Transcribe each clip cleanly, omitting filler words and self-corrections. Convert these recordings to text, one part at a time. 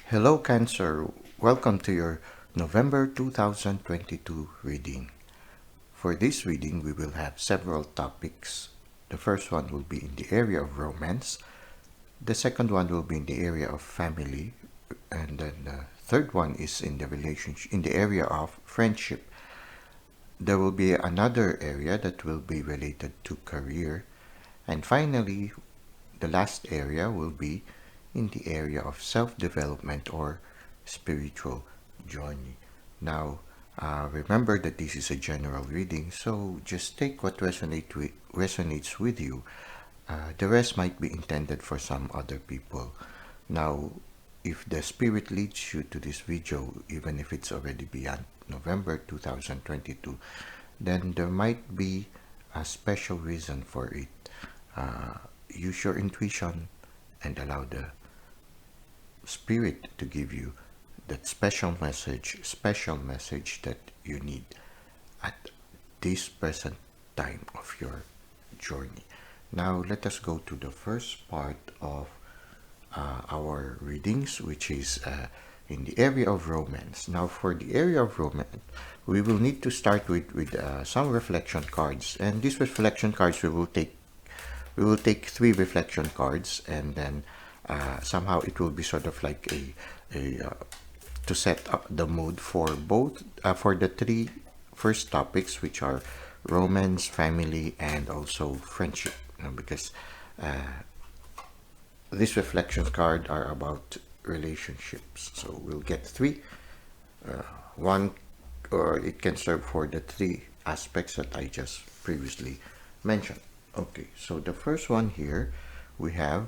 Hello Cancer, welcome to your November 2022 reading. For this reading, we will have several topics. The first one will be in the area of romance, the second one will be in the area of family, and then the third one is in the relationship, in the area of friendship. There will be another area that will be related to career, and finally, the last area will be in the area of self-development or spiritual journey. Now, remember that this is a general reading, so just take what resonates with you. The rest might be intended for some other people. Now, if the spirit leads you to this video, even if it's already beyond November 2022, then there might be a special reason for it. Use your intuition and allow the spirit to give you that special message that you need at this present time of your journey. Now let us go to the first part of our readings, which is in the area of romance. Now for the area of romance, we will need to start with some reflection cards, and these reflection cards we will take 3 reflection cards, and then somehow it will be sort of like a to set up the mood for both for the 3 first topics, which are romance, family, and also friendship. Because these reflections card are about relationships, so we'll get 3. One, or it can serve for the 3 aspects that I just previously mentioned. Okay, so the first one here we have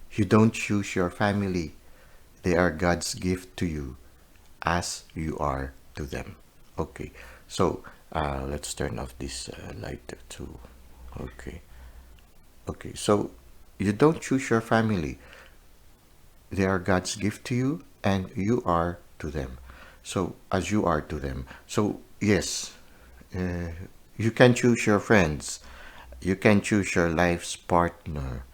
you don't choose your family. They are God's gift to you as you are to them. Okay, so let's turn off this light too. Okay, so you don't choose your family. They are God's gift to you and you are to them. So as you are to them. So yes, you can choose your friends. You can choose your life's partner.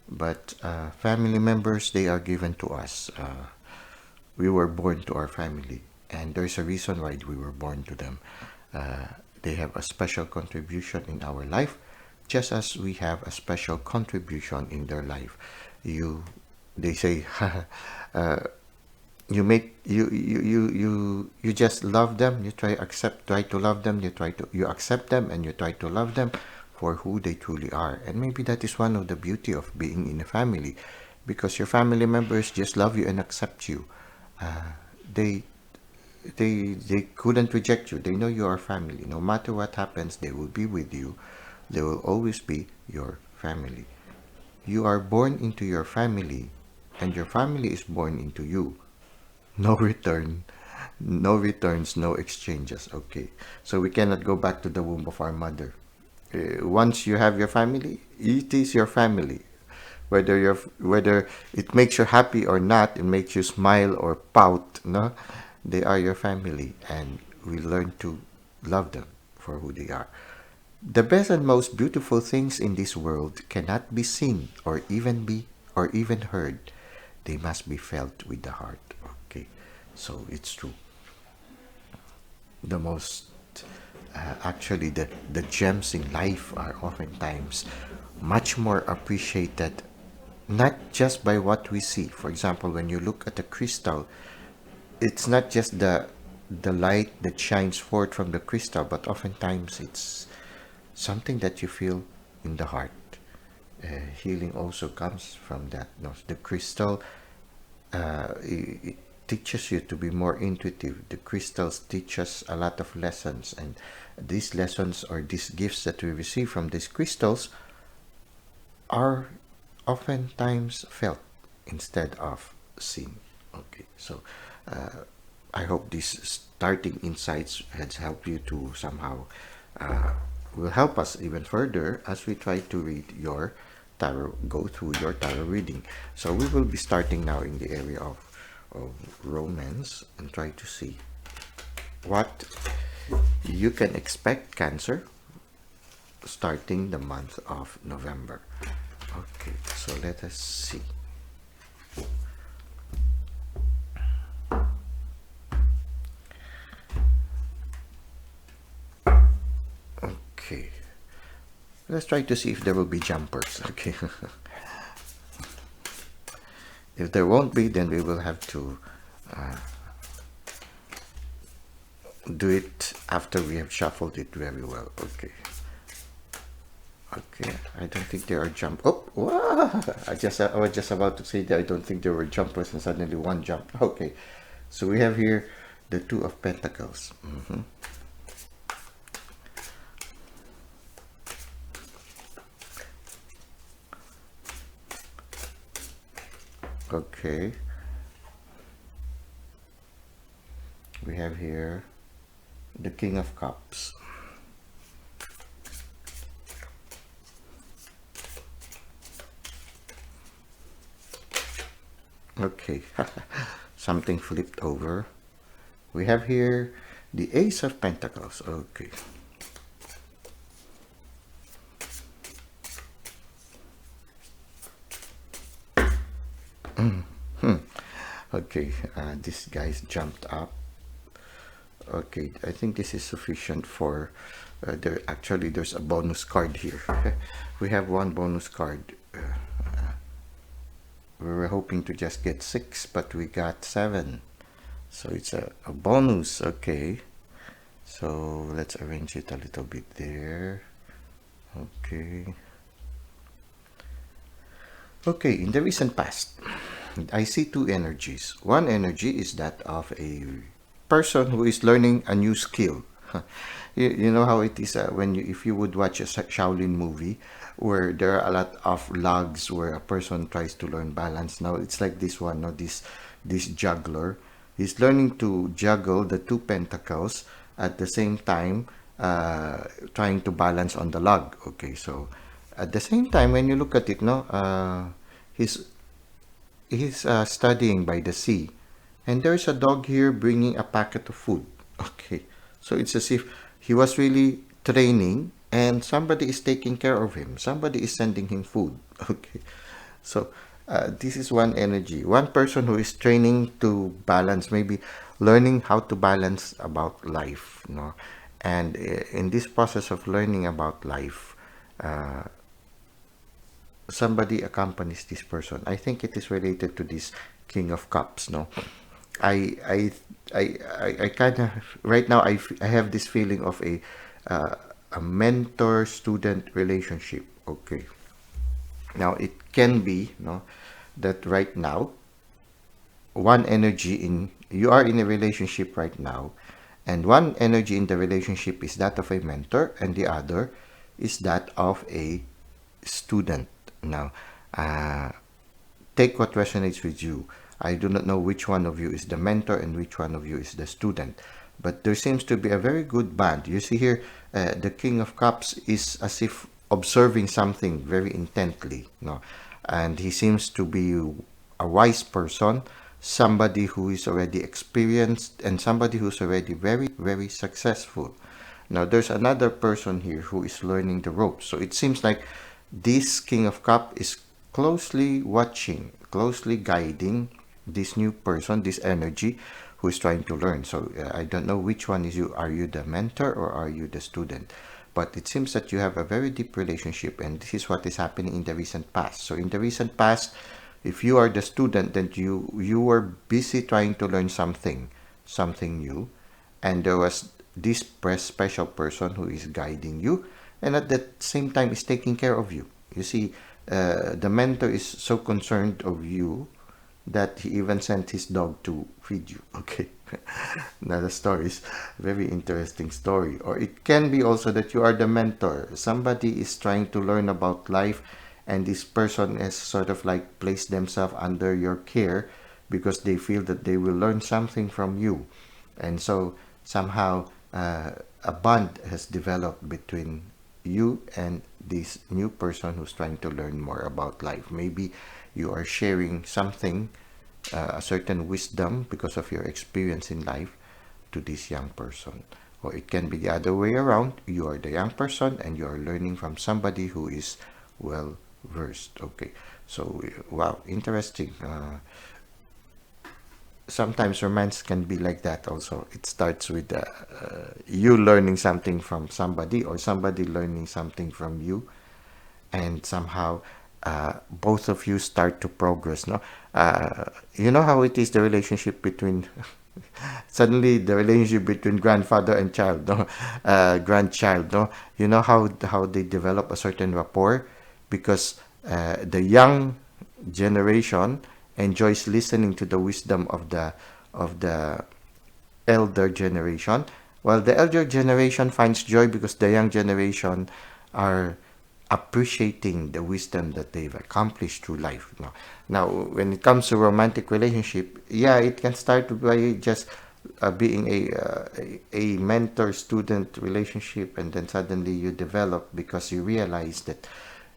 But family members, they are given to us. We were born to our family, and there's a reason why we were born to them. They have a special contribution in our life, just as we have a special contribution in their life. They say, you just love them. You try to love them. You accept them, and you try to love them for who they truly are. And maybe that is one of the beauty of being in a family, because your family members just love you and accept you. They couldn't reject you. They know you are family. No matter what happens, they will be with you. They will always be your family. You are born into your family, and your family is born into you. No returns, no exchanges. Okay, so we cannot go back to the womb of our mother. Once you have your family, it is your family. Whether it makes you happy or not, it makes you smile or pout, no, they are your family, and we learn to love them for who they are. The best and most beautiful things in this world cannot be seen or even heard. They must be felt with the heart. Okay, so it's true. The most actually the gems in life are oftentimes much more appreciated, not just by what we see. For example, when you look at a crystal, it's not just the light that shines forth from the crystal, but oftentimes it's something that you feel in the heart. Healing also comes from that. No? The crystal it teaches you to be more intuitive. The crystals teach us a lot of lessons, and these lessons or these gifts that we receive from these crystals are oftentimes felt instead of seen. Okay, so I hope these starting insights has helped you to somehow will help us even further as we try to read your tarot, go through your tarot reading. So we will be starting now in the area of romance and try to see what you can expect, Cancer, starting the month of November. Okay, so let us see. Okay. Let's try to see if there will be jumpers. Okay. If there won't be, then we will have to do it after we have shuffled it very well. Okay. Okay. I don't think there are jump. Oh, wow. I was just about to say that I don't think there were jumpers, and suddenly one jump. Okay. So we have here the Two of Pentacles. Okay. We have here the King of Cups. Okay. Something flipped over. We have here the Ace of Pentacles. Okay. Okay, this guy's jumped up. Okay, I think this is sufficient for there's a bonus card here. We have one bonus card. We were hoping to just get 6, but we got 7. So it's a bonus. Okay, so let's arrange it a little bit there. Okay. Okay, in the recent past, I see two energies. One energy is that of a person who is learning a new skill. You know how it is if you would watch a Shaolin movie where there are a lot of logs where a person tries to learn balance. Now it's like this one, no, this juggler. He's learning to juggle the two pentacles at the same time, trying to balance on the log. Okay, so at the same time, when you look at it, no, he's studying by the sea, and there's a dog here bringing a packet of food. Okay, so it's as if he was really training, and somebody is taking care of him. Somebody is sending him food. Okay, so this is one energy. One person who is training to balance, maybe learning how to balance about life. No, and in this process of learning about life, somebody accompanies this person. I think it is related to this King of Cups. No, I kind of right now I have this feeling of a mentor-student relationship. Okay, now it can be no that right now one energy in you are in a relationship right now, and one energy in the relationship is that of a mentor, and the other is that of a student. Now, take what resonates with you. I do not know which one of you is the mentor and which one of you is the student, but there seems to be a very good bond. You see here, the King of Cups is as if observing something very intently, no, and he seems to be a wise person, somebody who is already experienced, and somebody who's already very, very successful. Now, there's another person here who is learning the ropes. So it seems like this King of Cups is closely watching, closely guiding this new person, this energy who is trying to learn. So I don't know which one is you. Are you the mentor or are you the student? But it seems that you have a very deep relationship, and this is what is happening in the recent past. So in the recent past, if you are the student, then you were busy trying to learn something new, and there was this special person who is guiding you, and at the same time is taking care of you. You see, the mentor is so concerned of you that he even sent his dog to feed you. Okay, now the story is very interesting story. Or it can be also that you are the mentor. Somebody is trying to learn about life, and this person is sort of like placed themselves under your care because they feel that they will learn something from you, and so somehow a bond has developed between you and this new person who's trying to learn more about life. Maybe you are sharing something, a certain wisdom because of your experience in life to this young person. Or it can be the other way around. You are the young person and you are learning from somebody who is well versed. Okay, so wow, interesting. sometimes romance can be like that also. It starts with you learning something from somebody, or somebody learning something from you, and somehow both of you start to progress. No, you know how it is, the relationship between suddenly the relationship between grandfather and child, no, grandchild, no. You know how they develop a certain rapport, because the young generation enjoys listening to the wisdom of the elder generation, while the elder generation finds joy because the young generation are appreciating the wisdom that they've accomplished through life. Now, when it comes to romantic relationship, yeah, it can start by just being a mentor-student relationship, and then suddenly you develop because you realize that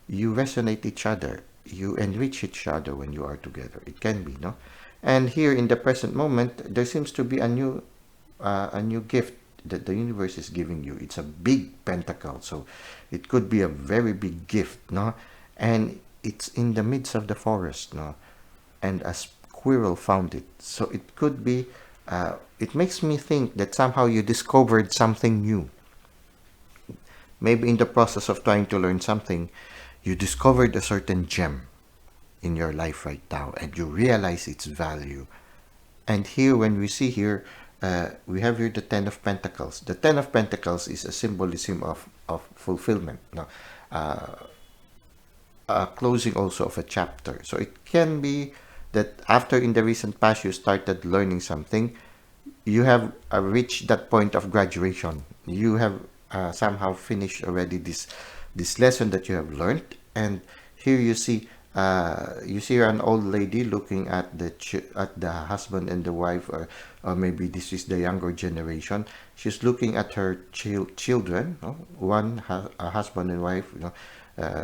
you resonate each other, you enrich each other when you are together. It can be, no? And here in the present moment, there seems to be a new gift that the universe is giving you. It's a big pentacle, so it could be a very big gift, no? And it's in the midst of the forest, no? And a squirrel found it. So it could be, it makes me think that somehow you discovered something new. Maybe in the process of trying to learn something, you discovered a certain gem in your life right now, and you realize its value. And here, when we see here, we have here the Ten of Pentacles. The Ten of Pentacles is a symbolism of fulfillment, no? Closing also of a chapter. So it can be that after in the recent past you started learning something, you have reached that point of graduation. You have somehow finished already this lesson that you have learned, and here you see an old lady looking at at the husband and the wife, or maybe this is the younger generation. She's looking at her children, no? One a husband and wife, you know,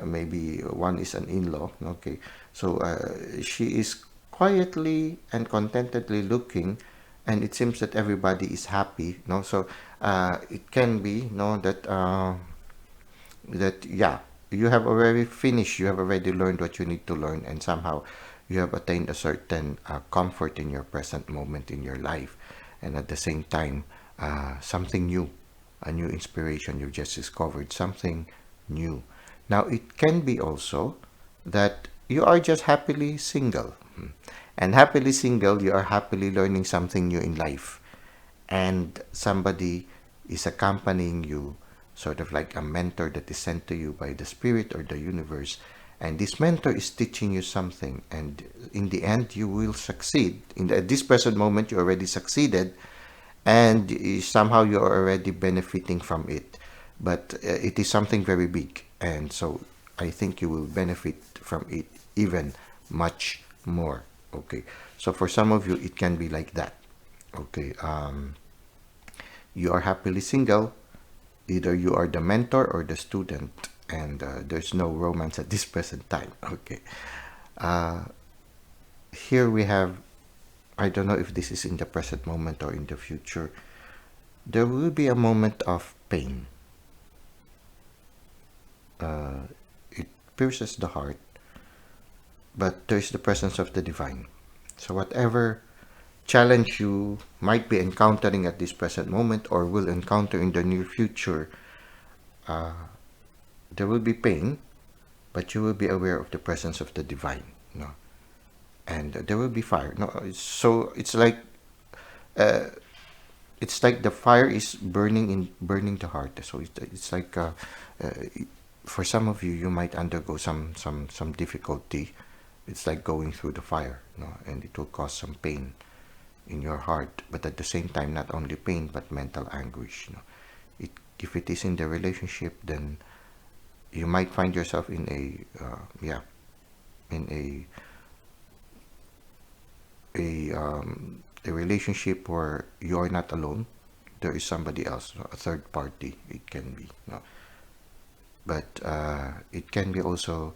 maybe one is an in-law. Okay, so she is quietly and contentedly looking, and it seems that everybody is happy, no? So it can be, no, that yeah, you have already finished, you have already learned what you need to learn, and somehow you have attained a certain comfort in your present moment in your life, and at the same time something new, a new inspiration. You just discovered something new. Now it can be also that you are just happily single. And happily single, you are happily learning something new in life, and somebody is accompanying you, sort of like a mentor that is sent to you by the spirit or the universe. And this mentor is teaching you something, and in the end, you will succeed. At this present moment, you already succeeded, and somehow you are already benefiting from it. But it is something very big, and so I think you will benefit from it even much more. Okay, so for some of you, it can be like that. Okay, you are happily single. Either you are the mentor or the student, and there's no romance at this present time. Okay, uh, here we have, I don't know if this is in the present moment or in the future, there will be a moment of pain. It pierces the heart, but there's the presence of the divine. So whatever challenge you might be encountering at this present moment or will encounter in the near future, there will be pain, but you will be aware of the presence of the divine, no? And there will be fire. No, so it's like the fire is burning the heart. So it's like uh, for some of you, you might undergo some difficulty. It's like going through the fire, no, and it will cause some pain in your heart, but at the same time, not only pain but mental anguish. If it is in the relationship, then you might find yourself in in a relationship where you are not alone. There is somebody else, a third party. It can be, no? But it can be also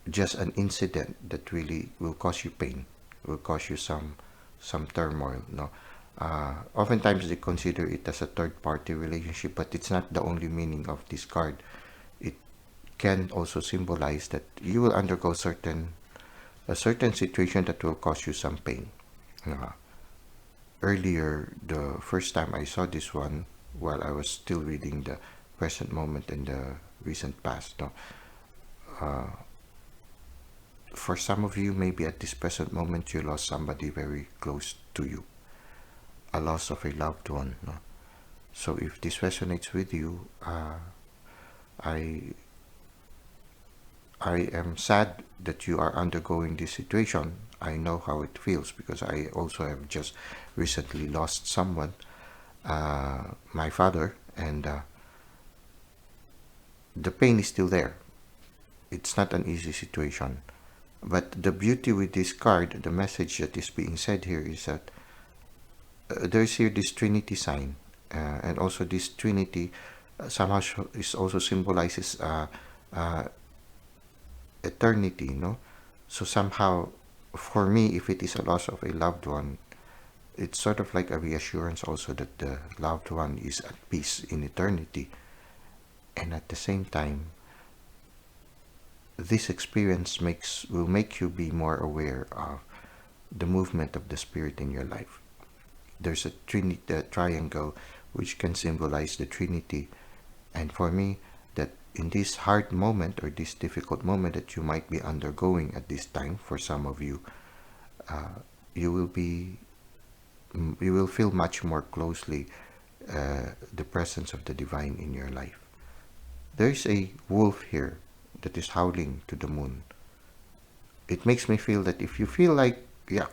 just an incident that really will cause you pain, will cause you some turmoil, no? Oftentimes they consider it as a third party relationship, but it's not the only meaning of this card. It can also symbolize that you will undergo a certain situation that will cause you some pain. Uh, Earlier, the first time I saw this one, while I was still reading the present moment and the recent past, no? uh, for some of you, maybe at this present moment, you lost somebody very close to you, a loss of a loved one. No? So if this resonates with you, I I am sad that you are undergoing this situation. I know how it feels because I also have just recently lost someone, my father, and the pain is still there. It's not an easy situation. But the beauty with this card, the message that is being said here is that there's here this Trinity sign, and also this Trinity somehow is also symbolizes uh, eternity, no? So somehow, for me, if it is a loss of a loved one, it's sort of like a reassurance also that the loved one is at peace in eternity. And at the same time, this experience will make you be more aware of the movement of the spirit in your life. There's a triangle which can symbolize the Trinity, and for me, that in this hard moment or this difficult moment that you might be undergoing at this time, for some of you, you will be you will feel much more closely the presence of the divine in your life. There's a wolf here that is howling to the moon. It makes me feel that if you feel like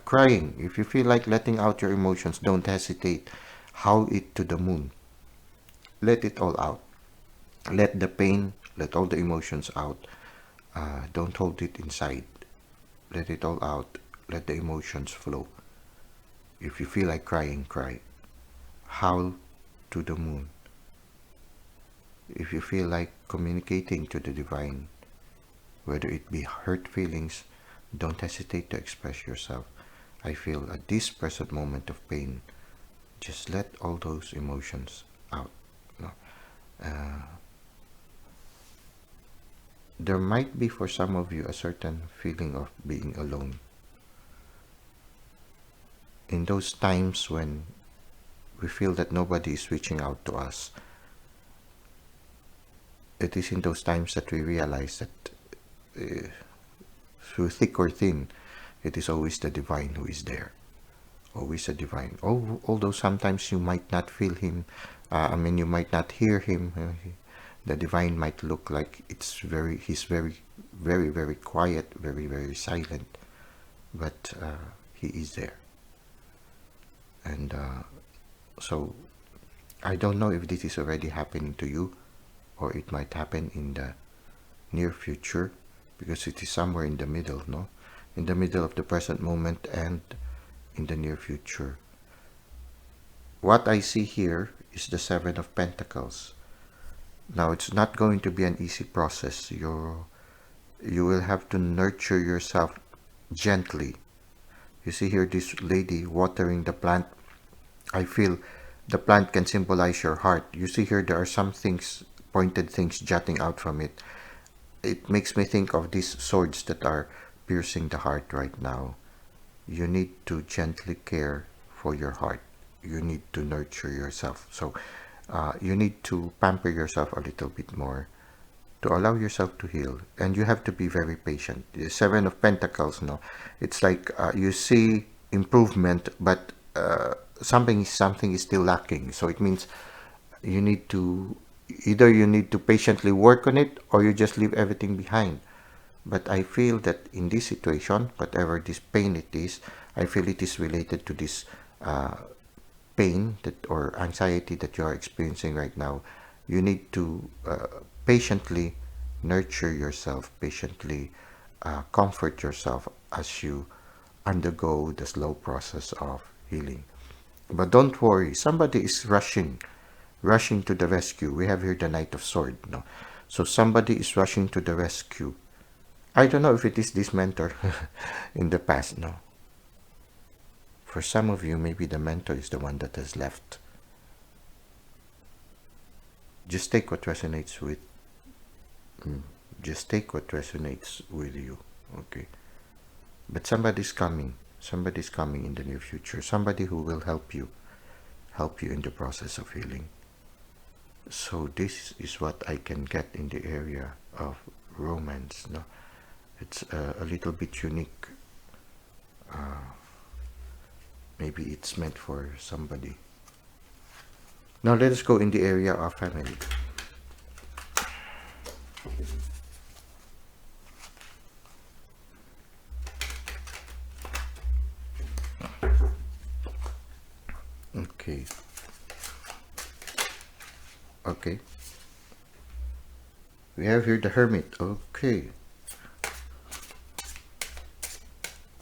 crying, if you feel like letting out your emotions, don't hesitate. Howl it to the moon. Let it all out. Let the pain, let all the emotions out. Don't hold it inside. Let it all out. Let the emotions flow. If you feel like crying, cry. Howl to the moon. If you feel like communicating to the divine, whether it be hurt feelings, don't hesitate to express yourself. I feel at this present moment of pain, just let all those emotions out. No? There might be for some of you a certain feeling of being alone. In those times when we feel that nobody is reaching out to us, it is in those times that we realize that through thick or thin, it is always the divine who is there. Always a divine. Although sometimes you might not feel him, you might not hear him. The divine might look like he's very, very, very quiet, very, very silent, but he is there. And so I don't know if this is already happening to you, or it might happen in the near future, because it is somewhere in the middle, no? In the middle of the present moment and in the near future. What I see here is the Seven of Pentacles. Now, it's not going to be an easy process. You will have to nurture yourself gently. You see here this lady watering the plant. I feel the plant can symbolize your heart. You see here there are some things, pointed things jutting out from it. It makes me think of these swords that are piercing the heart right now. You need to gently care for your heart. You need to nurture yourself. So you need to pamper yourself a little bit more to allow yourself to heal. And you have to be very patient. The Seven of Pentacles, no, it's like you see improvement, but something is still lacking. So it means you need to patiently work on it, or you just leave everything behind. But I feel that in this situation, whatever this pain it is, I feel it is related to this pain or anxiety that you are experiencing right now. You need to patiently nurture yourself, patiently comfort yourself as you undergo the slow process of healing. But don't worry, somebody is rushing to the rescue. We have here the Knight of Swords, no? So somebody is rushing to the rescue. I don't know if it is this mentor in the past, no? For some of you, maybe the mentor is the one that has left. Just take what resonates with you, okay? But somebody's coming. Somebody's coming in the near future. Somebody who will help you in the process of healing. So this is what I can get in the area of romance. No, it's a little bit unique. Maybe it's meant for somebody. Now let us go in the area of family. Okay. Okay. We have here the Hermit. Okay.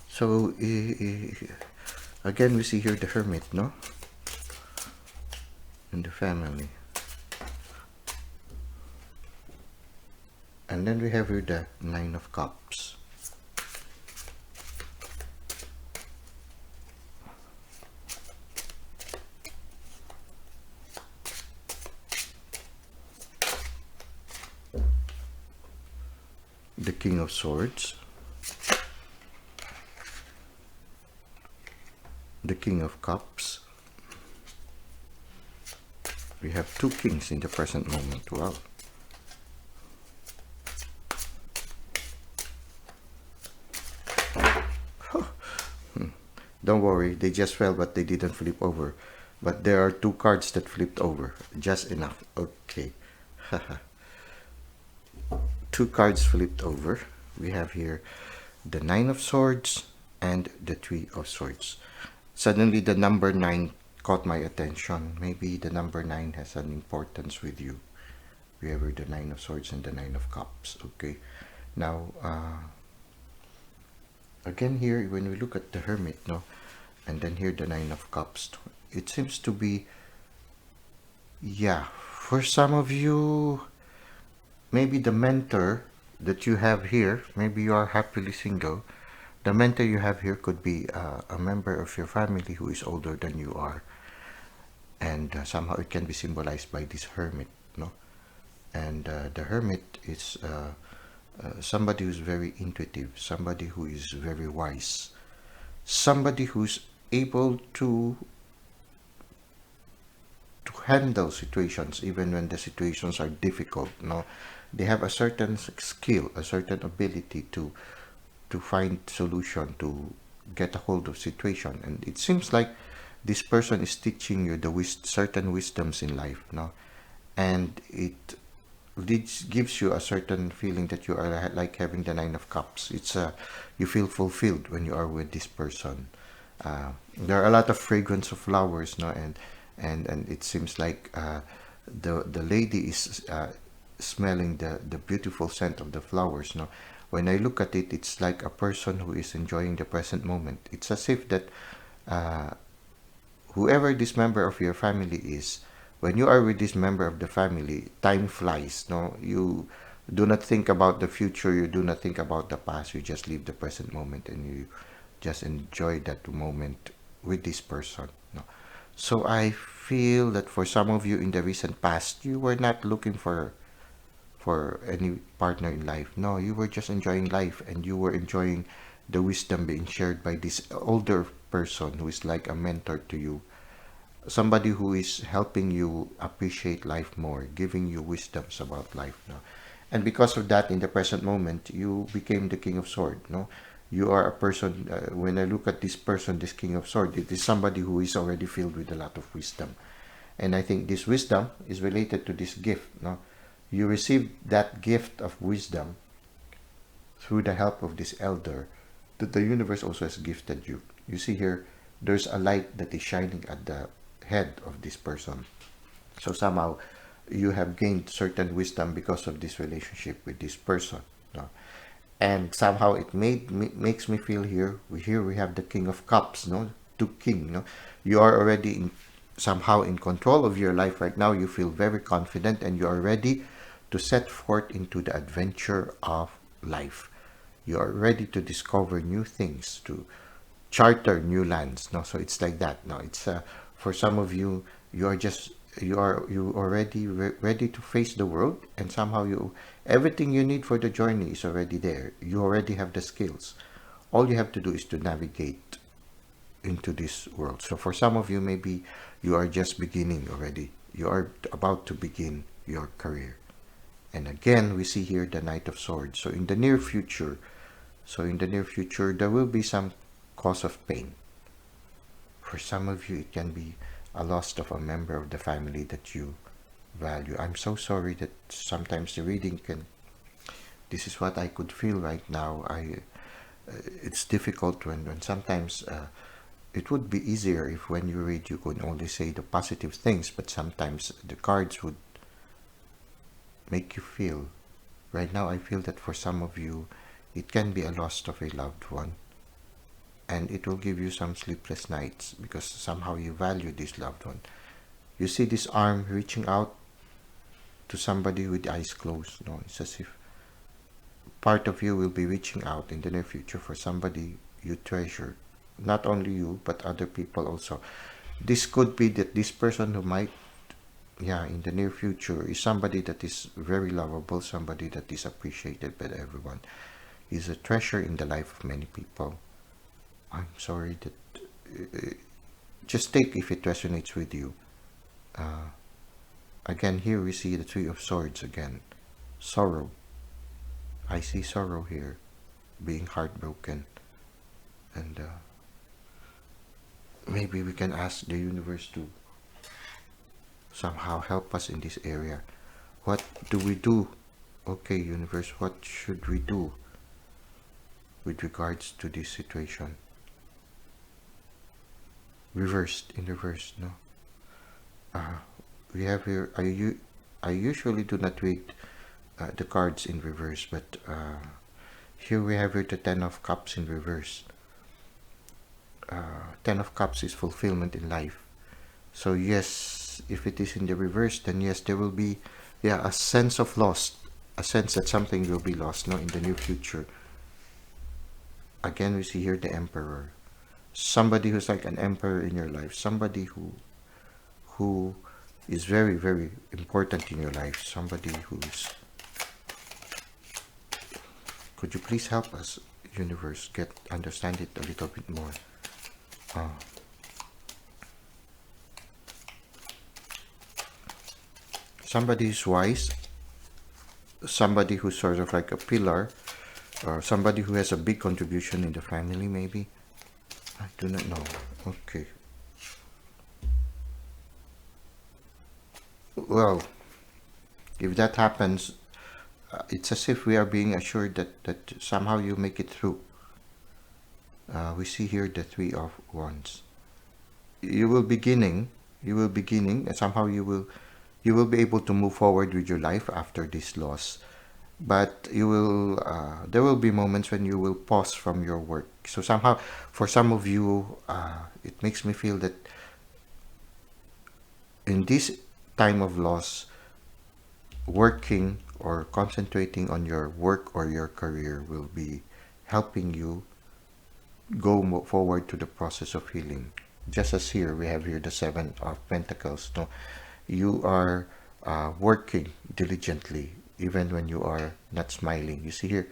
So, again, we see here the Hermit, no? In the family. And then we have here the Nine of Cups. The King of Swords. The King of Cups. We have two kings in the present moment. Wow. Don't worry, they just fell, but they didn't flip over. But there are two cards that flipped over. Just enough. Okay. Two cards flipped over. We have here the Nine of Swords and the Three of Swords. Suddenly the number 9 caught my attention. Maybe the number 9 has an importance with you. We have here the Nine of Swords and the Nine of Cups. Okay. Now, again here, when we look at the Hermit, no, and then here the Nine of Cups, it seems to be, yeah, for some of you, maybe the mentor that you have here, maybe you are happily single, the mentor you have here could be a member of your family who is older than you are, and somehow it can be symbolized by this Hermit, no? And the Hermit is somebody who's very intuitive, somebody who is very wise, somebody who's able to handle situations even when the situations are difficult. No, they have a certain skill, a certain ability to find solution, to get a hold of situation, and it seems like this person is teaching you the certain wisdoms in life. No, and it gives you a certain feeling that you are like having the Nine of Cups. It's you feel fulfilled when you are with this person. There are a lot of fragrance of flowers, no, and it seems like the lady is smelling the beautiful scent of the flowers. No, when I look at it, it's like a person who is enjoying the present moment. It's as if that whoever this member of your family is, when you are with this member of the family, time flies. No, you do not think about the future. You do not think about the past. You just live the present moment, and you just enjoy that moment with this person. No, so I feel that for some of you in the recent past, you were not looking for any partner in life. No, you were just enjoying life, and you were enjoying the wisdom being shared by this older person who is like a mentor to you. Somebody who is helping you appreciate life more, giving you wisdoms about life. No? And because of that, in the present moment, you became the King of Swords. No? You are a person, when I look at this person, this King of Swords, it is somebody who is already filled with a lot of wisdom. And I think this wisdom is related to this gift. No? You received that gift of wisdom through the help of this elder that the universe also has gifted you. You see here, there's a light that is shining at the head of this person. So somehow you have gained certain wisdom because of this relationship with this person. No? And somehow it makes me feel here we have the King of Cups, no, two king. No, you are already somehow in control of your life right now. You feel very confident, and you are ready to set forth into the adventure of life. You are ready to discover new things, to charter new lands. No, so it's like that. No, it's for some of you, you are already ready to face the world, and somehow everything you need for the journey is already there. You already have the skills. All you have to do is to navigate into this world. So for some of you, maybe you are just beginning already. You are about to begin your career. And again, we see here the Knight of Swords. So in the near future, there will be some cause of pain. For some of you, it can be a loss of a member of the family that you value. I'm so sorry that sometimes the reading can... This is what I could feel right now. It's difficult when sometimes it would be easier if when you read you could only say the positive things, but sometimes the cards would make you feel. Right now I feel that for some of you it can be a loss of a loved one, and it will give you some sleepless nights because somehow you value this loved one. You see this arm reaching out to somebody with eyes closed. No, it's as if part of you will be reaching out in the near future for somebody you treasure. Not only you, but other people also. This could be that this person who might, in the near future is somebody that is very lovable, somebody that is appreciated by everyone. Is a treasure in the life of many people. I'm sorry that... just take if it resonates with you. Again, here we see the Three of Swords again. Sorrow. I see sorrow here. Being heartbroken. And maybe we can ask the universe to somehow help us in this area. What do we do? Okay, universe, what should we do with regards to this situation? Reversed, in reverse, no? We have here, I usually do not read the cards in reverse, but here we have here the Ten of Cups in reverse. Ten of Cups is fulfillment in life. So yes, if it is in the reverse, then yes, there will be a sense of loss, a sense that something will be lost, no, in the near future. Again, we see here the Emperor. Somebody who's like an emperor in your life, somebody who is very, very important in your life, somebody who's... Could you please help us, universe, understand it a little bit more? Somebody who's wise, somebody who's sort of like a pillar, or somebody who has a big contribution in the family, maybe. I do not know. Okay. Well, if that happens, it's as if we are being assured that somehow you make it through. We see here the Three of Wands. You will beginning, and somehow you will be able to move forward with your life after this loss. But you will, there will be moments when you will pause from your work. So somehow, for some of you, it makes me feel that in this time of loss, working or concentrating on your work or your career will be helping you go forward to the process of healing. Just as here, we have here the Seven of Pentacles. No, you are working diligently, even when you are not smiling. You see here,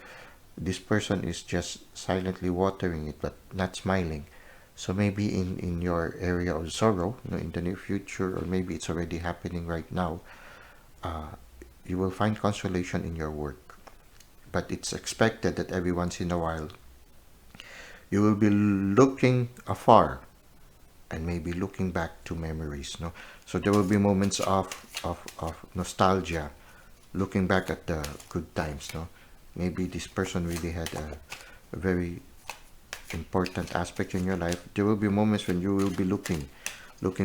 this person is just silently watering it, but not smiling. So maybe in your area of sorrow, in the near future, or maybe it's already happening right now, you will find consolation in your work. But it's expected that every once in a while, you will be looking afar and maybe looking back to memories. No, so there will be moments of nostalgia, looking back at the good times. No, maybe this person really had a very important aspect in your life. There will be moments when you will be looking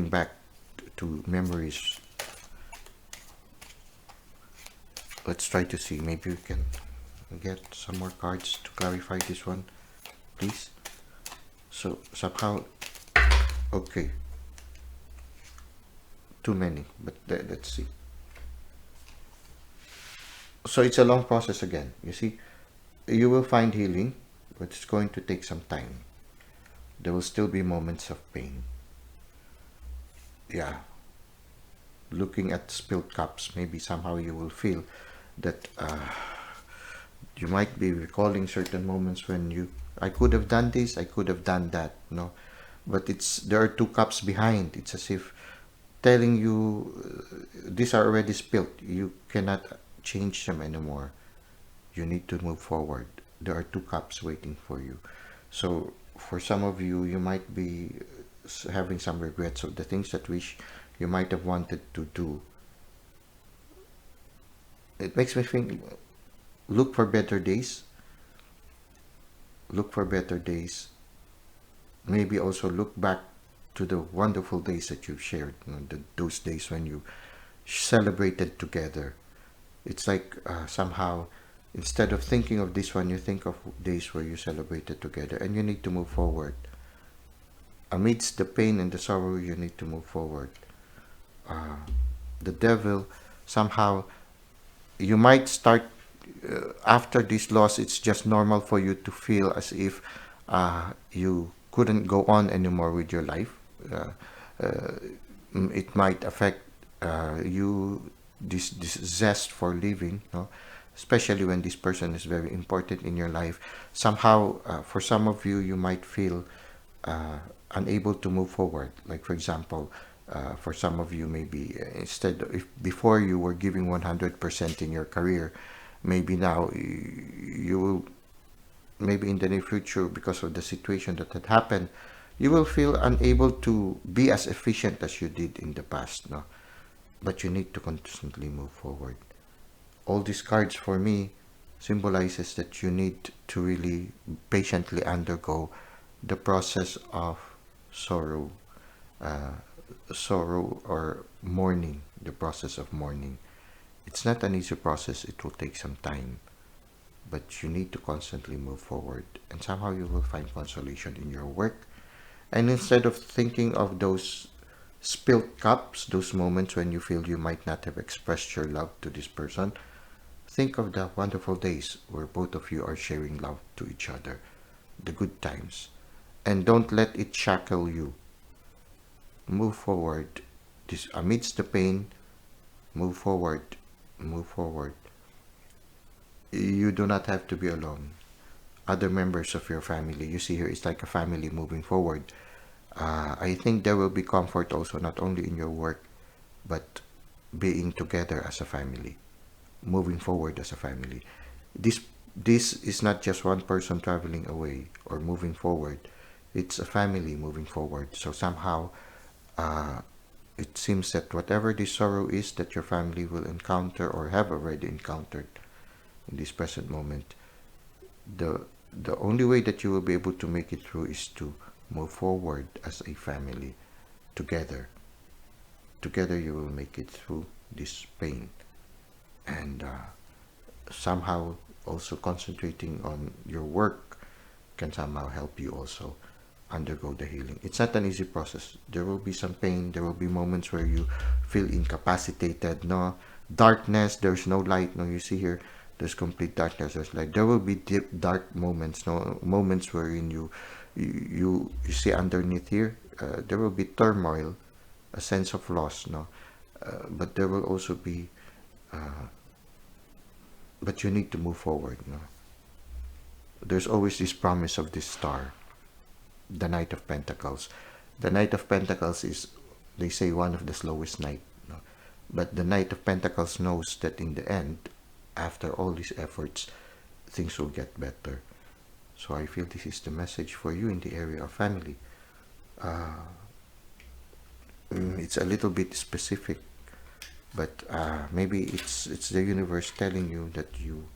back to memories. Let's try to see. Maybe we can get some more cards to clarify this one, please. So somehow, okay, too many, but let's see. So it's a long process again. You see, you will find healing, but it's going to take some time. There will still be moments of pain. Yeah. Looking at spilled cups, maybe somehow you will feel that you might be recalling certain moments when I could have done this, I could have done that. No, but there are two cups behind. It's as if telling you these are already spilled. You cannot change them anymore. You need to move forward. There are two cups waiting for you. So for some of you, you might be having some regrets of the things that wish you might have wanted to do. It makes me think, look for better days. Look for better days. Maybe also look back to the wonderful days that you've shared. Those days when you celebrated together. It's like somehow, instead of thinking of this one, you think of days where you celebrated together, and you need to move forward. Amidst the pain and the sorrow, you need to move forward. The devil, somehow, you might start after this loss. It's just normal for you to feel as if you couldn't go on anymore with your life. It might affect you, this zest for living, no? Especially when this person is very important in your life. Somehow, for some of you, you might feel unable to move forward. Like, for example, for some of you, maybe instead, if before you were giving 100% in your career, maybe now you will, maybe in the near future, because of the situation that had happened, you will feel unable to be as efficient as you did in the past, no? But you need to constantly move forward. All these cards for me symbolizes that you need to really patiently undergo the process of sorrow, uh, sorrow or mourning, the process of mourning. It's not an easy process. It will take some time, but you need to constantly move forward, and somehow you will find consolation in your work. And instead of thinking of those spilled cups, those moments when you feel you might not have expressed your love to this person, think of the wonderful days where both of you are sharing love to each other, the good times. And don't let it shackle you. Move forward. This amidst the pain, move forward. Move forward. You do not have to be alone. Other members of your family, you see here, it's like a family moving forward. I think there will be comfort also, not only in your work, but being together as a family, moving forward as a family. This this is not just one person traveling away or moving forward. It's a family moving forward. So somehow, uh, it seems that whatever this sorrow is that your family will encounter or have already encountered in this present moment, the the only way that you will be able to make it through is to move forward as a family together. Together you will make it through this pain, and somehow also concentrating on your work can somehow help you also undergo the healing. It's not an easy process. There will be some pain. There will be moments where you feel incapacitated. No darkness. There's no light. No, you see here, there's complete darkness. There's light. There will be deep dark moments. No moments wherein you see underneath here. There will be turmoil, a sense of loss. No, but there will also be. But you need to move forward. No, there's always this promise of this star, the Knight of Pentacles. The Knight of Pentacles is, they say, one of the slowest knight. No? But the Knight of Pentacles knows that in the end, after all these efforts, things will get better. So I feel this is the message for you in the area of family. Uh, it's a little bit specific, but maybe it's the universe telling you that you,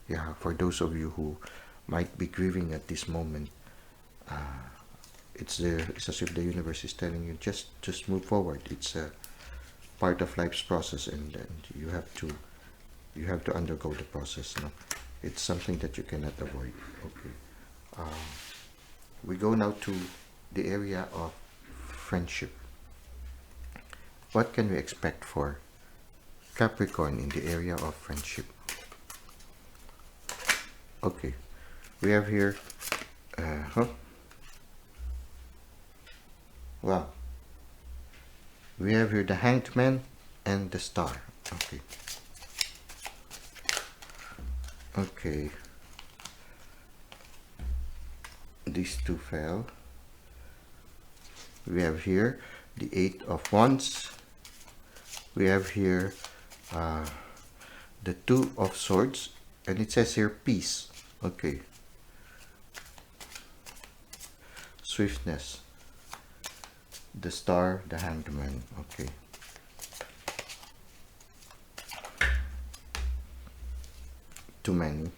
yeah, for those of you who might be grieving at this moment, it's as if the universe is telling you, just move forward. It's a part of life's process, and you have to undergo the process. No? It's something that you cannot avoid. Okay. We go now to the area of friendship. What can we expect for Capricorn in the area of friendship? Okay, we have here. Wow. We have here the Hanged Man and the Star. Okay. Okay. These two fell. We have here the Eight of Wands. We have here the Two of Swords, and it says here peace. Okay. Swiftness. The Star, the Hanged Man. Okay. Too many.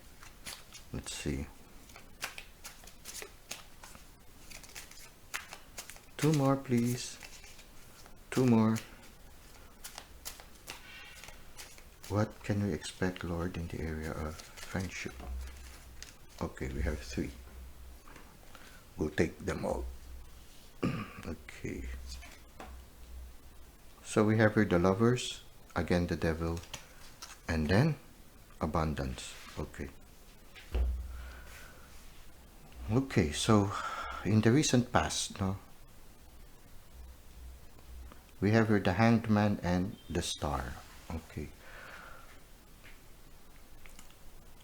Let's see. Two more, please. Two more. What can we expect, Lord, in the area of friendship? Okay, we have three. We'll take them all. Okay. So we have here the Lovers, again the Devil, and then Abundance. Okay. Okay, so in the recent past, no, we have here the Hanged Man and the Star. Okay.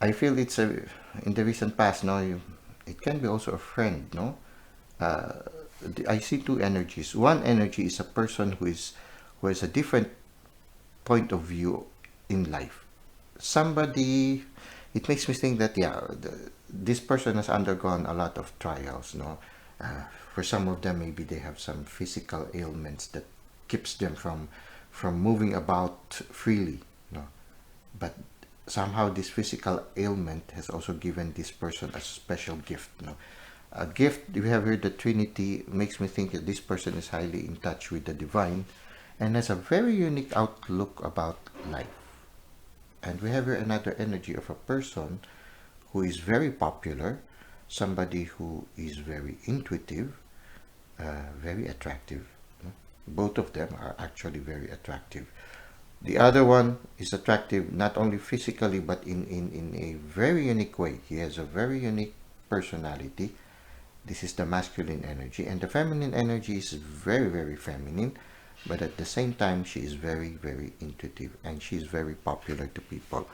I feel it's in the recent past, no, it can be also a friend, no. I see two energies. One energy is a person who has a different point of view in life. Somebody, it makes me think that yeah, this person has undergone a lot of trials, no. For some of them, maybe they have some physical ailments that keeps them from moving about freely, no. But somehow this physical ailment has also given this person a special gift, no. A gift, we have here the Trinity, makes me think that this person is highly in touch with the divine and has a very unique outlook about life. And we have here another energy of a person who is very popular, somebody who is very intuitive, very attractive. Both of them are actually very attractive. The other one is attractive not only physically but in a very unique way. He has a very unique personality. This is the masculine energy, and the feminine energy is very, very feminine, but at the same time she is very, very intuitive, and she is very popular to people.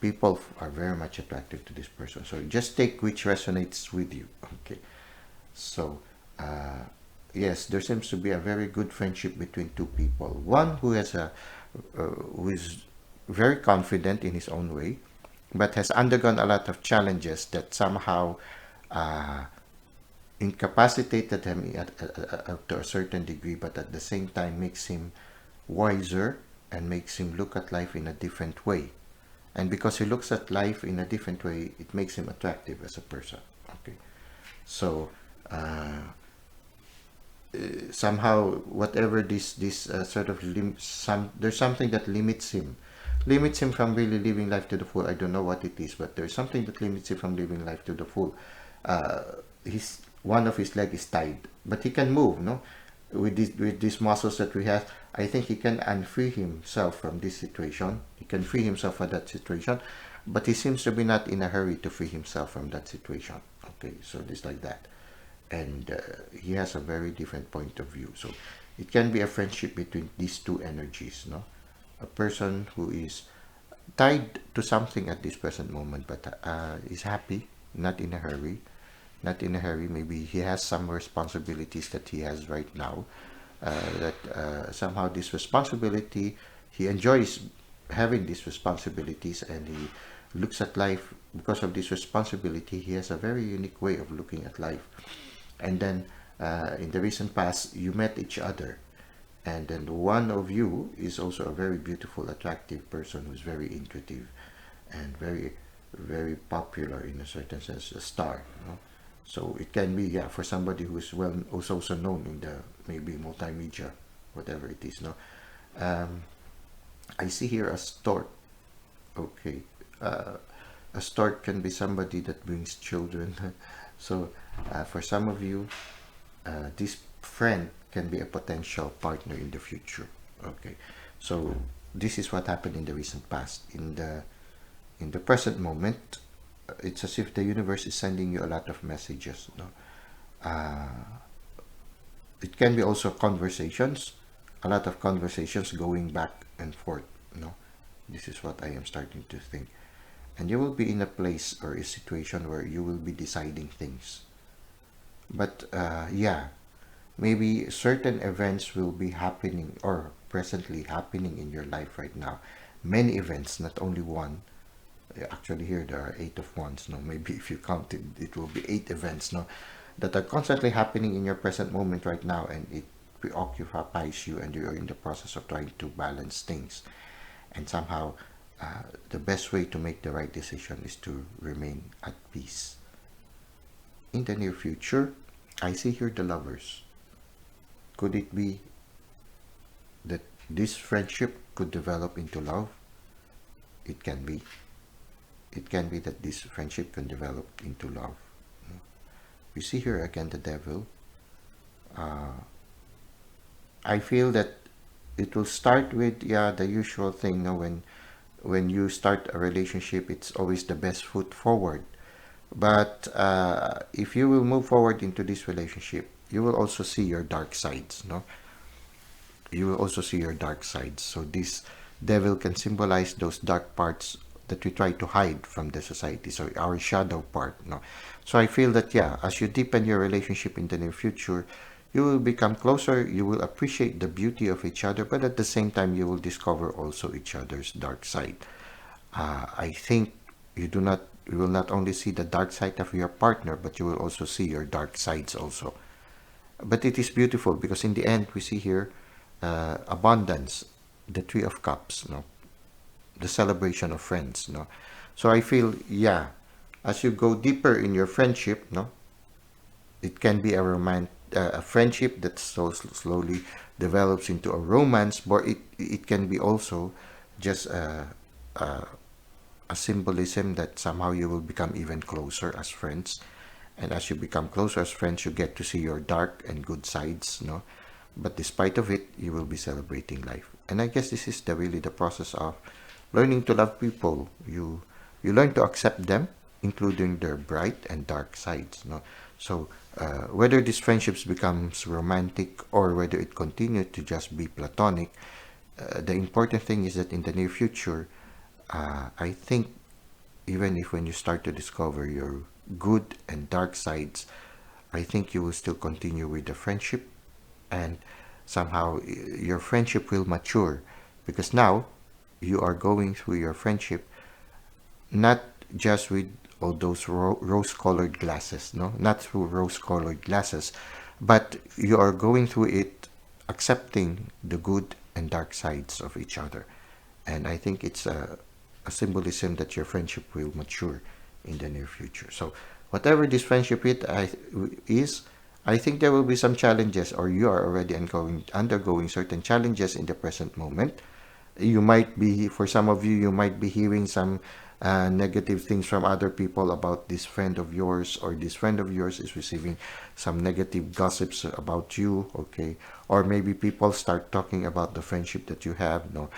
People are very much attracted to this person, so just take which resonates with you. Okay, so yes, there seems to be a very good friendship between two people. One who has who is very confident in his own way, but has undergone a lot of challenges that somehow incapacitated him to a certain degree, but at the same time makes him wiser and makes him look at life in a different way. And because he looks at life in a different way, it makes him attractive as a person. Okay, so somehow whatever this sort of there's something that limits him from really living life to the full. I don't know what it is, but there's something that limits him from living life to the full. His one of his leg is tied, but he can move, no, with these muscles that we have. I think he can unfree himself from this situation. He can free himself from that situation, but he seems to be not in a hurry to free himself from that situation. Okay, so just like that. And he has a very different point of view. So it can be a friendship between these two energies, no? A person who is tied to something at this present moment, but is happy, not in a hurry. Not in a hurry. Maybe he has some responsibilities that he has right now. That somehow this responsibility, he enjoys having these responsibilities, and he looks at life because of this responsibility. He has a very unique way of looking at life. And then in the recent past, you met each other, and then one of you is also a very beautiful, attractive person who's very intuitive and very, very popular in a certain sense, a star, you know? So it can be, yeah, for somebody who is well, who's also known in the maybe multimedia, whatever it is, no. I see here a stork. Okay, a stork can be somebody that brings children. So for some of you, this friend can be a potential partner in the future. Okay, so this is what happened in the recent past. In the present moment, it's as if the universe is sending you a lot of messages, no? It can be also conversations, a lot of conversations going back and forth, no? This is what I am starting to think. And you will be in a place or a situation where you will be deciding things. But yeah, maybe certain events will be happening or presently happening in your life right now. Many events, not only one. Actually, here there are 8 of wands. No, maybe if you count it, it will be 8 events. No, that are constantly happening in your present moment right now, and it preoccupies you, and you're in the process of trying to balance things. And somehow, the best way to make the right decision is to remain at peace. In the near future, I see here the lovers. Could it be that this friendship could develop into love? It can be. It can be that this friendship can develop into love. We see here again the devil. I feel that it will start with, yeah, the usual thing. No, when you start a relationship, it's always the best foot forward. But if you will move forward into this relationship, you will also see your dark sides. No, you will also see your dark sides. So this devil can symbolize those dark parts that we try to hide from the society. So our shadow part. No, so I feel that, yeah, as you deepen your relationship in the near future, you will become closer. You will appreciate the beauty of each other, but at the same time, you will discover also each other's dark side. I think you will not only see the dark side of your partner, but you will also see your dark sides also. But it is beautiful because in the end, we see here abundance, the Three of Cups, no, the celebration of friends, no. So I feel, yeah, as you go deeper in your friendship, no, it can be a friendship that so slowly develops into a romance, but it can be also just a symbolism that somehow you will become even closer as friends. And as you become closer as friends, you get to see your dark and good sides, no? But despite of it, you will be celebrating life. And I guess this is really the process of learning to love people. You learn to accept them, including their bright and dark sides, no? So whether these friendships becomes romantic or whether it continues to just be platonic, the important thing is that in the near future, I think even if when you start to discover your good and dark sides, I think you will still continue with the friendship, and somehow your friendship will mature because now you are going through your friendship not just with all those rose-colored glasses, no, not through rose-colored glasses, but you are going through it accepting the good and dark sides of each other. And I think it's a symbolism that your friendship will mature in the near future. So whatever this friendship is, I think there will be some challenges, or you are already undergoing certain challenges in the present moment. You might be, for some of you, you might be hearing some negative things from other people about this friend of yours, or this friend of yours is receiving some negative gossips about you, okay? Or maybe people start talking about the friendship that you have. No,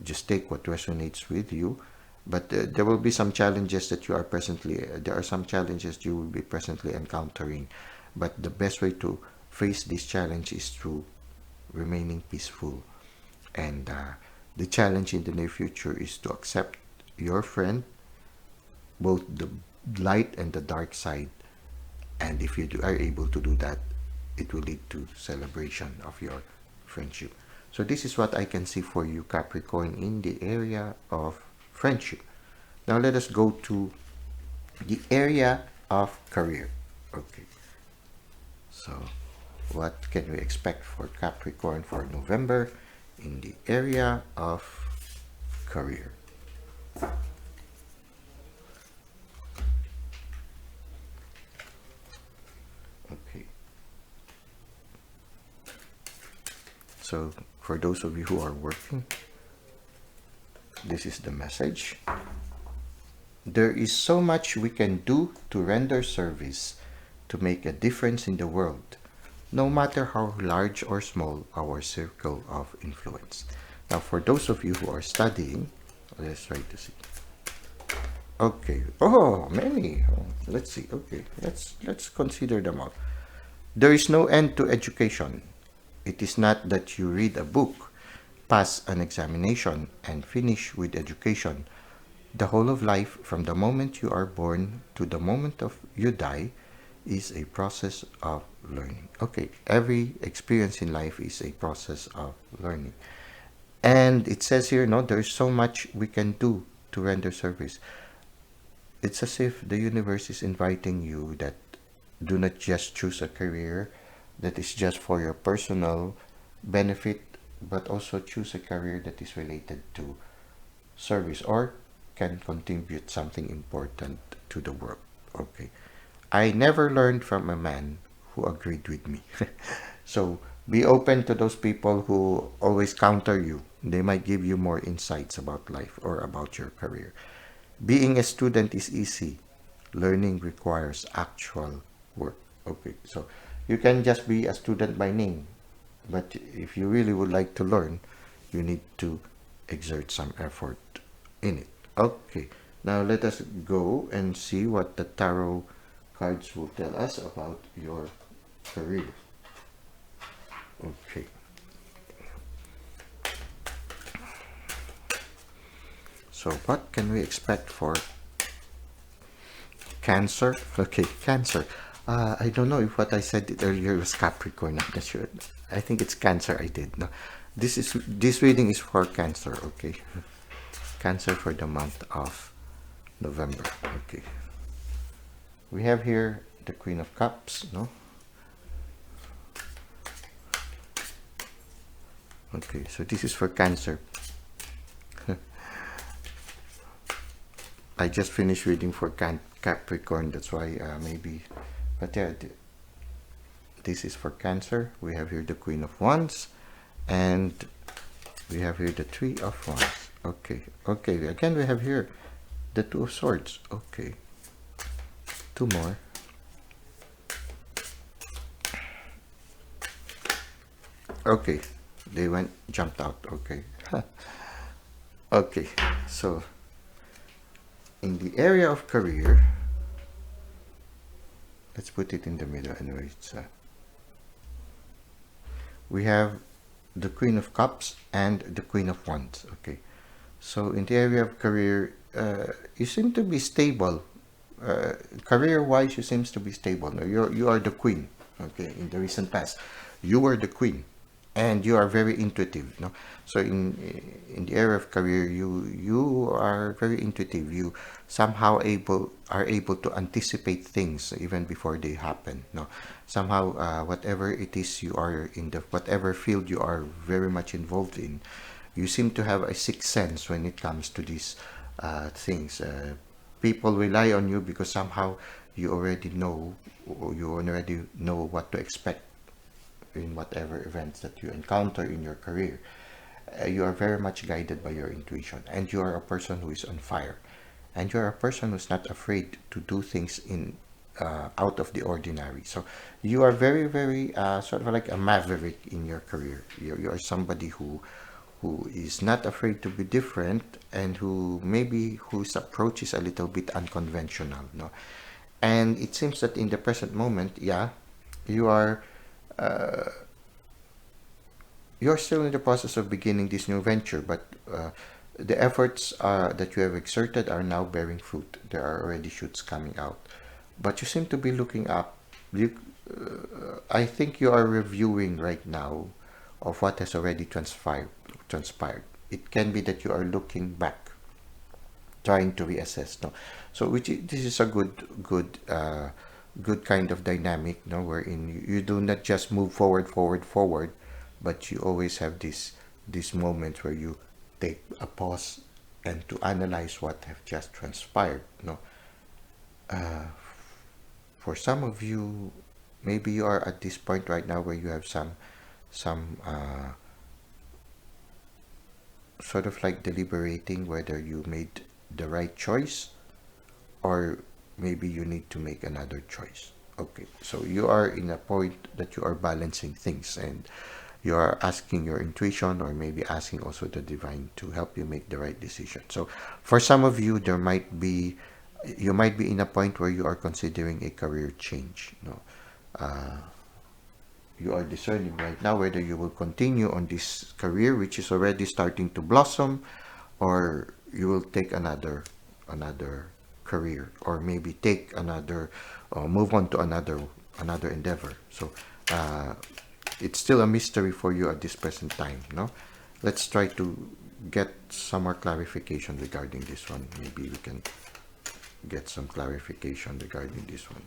just take what resonates with you. But there will be some challenges that you are presently, there are some challenges you will be presently encountering. But the best way to face this challenge is through remaining peaceful. And the challenge in the near future is to accept your friend, both the light and the dark side. And if you are able to do that, it will lead to celebration of your friendship. So this is what I can see for you, Capricorn, in the area of friendship. Now let us go to the area of career. Okay. So what can we expect for Capricorn for November in the area of career? Okay. So for those of you who are working, this is the message. There is so much we can do to render service, to make a difference in the world, no matter how large or small our circle of influence. Now, for those of you who are studying, let's try to see. Okay. Oh, many. Oh, let's see. Okay. Let's consider them all. There is no end to education. It is not that you read a book, pass an examination, and finish with education. The whole of life, from the moment you are born to the moment of you die, is a process of learning. Okay, every experience in life is a process of learning. And it says here, no, there's so much we can do to render service. It's as if the universe is inviting you that do not just choose a career that is just for your personal benefit, but also choose a career that is related to service or can contribute something important to the world. Okay. I never learned from a man who agreed with me. So be open to those people who always counter you. They might give you more insights about life or about your career. Being a student is easy. Learning requires actual work. Okay, so you can just be a student by name, but if you really would like to learn, you need to exert some effort in it. Okay, now let us go and see what the tarot cards will tell us about your career. Okay. So what can we expect for Cancer? Okay, Cancer. I don't know if what I said earlier was Capricorn. I'm not sure. I think it's Cancer I did. No, this reading is for Cancer. Okay, Cancer for the month of November. Okay. We have here the Queen of Cups. No. Okay, so this is for Cancer. I just finished reading for Capricorn. That's why maybe, but yeah, this is for Cancer. We have here the Queen of Wands, and we have here the Three of Wands. Okay, okay. Again, we have here the Two of Swords. Okay, two more. Okay, they jumped out. Okay, okay. So in the area of career, let's put it in the middle anyway. We have the Queen of Cups and the Queen of Wands. Okay, so in the area of career, you seem to be stable. Career-wise, you seems to be stable. Now, you are the queen. Okay, in the recent past, you were the queen, and you are very intuitive. No, so in the area of career, you are very intuitive. You somehow are able to anticipate things even before they happen. No, somehow whatever it is you are in the whatever field you are very much involved in, you seem to have a sixth sense when it comes to these things. People rely on you because somehow you already know, or you already know what to expect in whatever events that you encounter in your career. You are very much guided by your intuition, and you are a person who is on fire, and you are a person who's not afraid to do things in out of the ordinary. So you are very, very sort of like a maverick in your career. You are somebody who is not afraid to be different, and who maybe whose approach is a little bit unconventional. No, and it seems that in the present moment, yeah, you are you're still in the process of beginning this new venture, but the efforts that you have exerted are now bearing fruit. There are already shoots coming out, but you seem to be looking up. I think you are reviewing right now of what has already transpired. It can be that you are looking back, trying to reassess. No, so this is a good kind of dynamic. No, wherein you do not just move forward, but you always have this moment where you take a pause and to analyze what have just transpired. No, for some of you, maybe you are at this point right now where you have some sort of like deliberating whether you made the right choice, or maybe you need to make another choice. Okay, so you are in a point that you are balancing things, and you are asking your intuition, or maybe asking also the divine to help you make the right decision. So for some of you, you might be in a point where you are considering a career change. No, you are discerning right now whether you will continue on this career which is already starting to blossom, or you will take another career, or maybe take another, or move on to another endeavor. So it's still a mystery for you at this present time, no? Let's try to get some more clarification regarding this one. Maybe we can get some clarification regarding this one.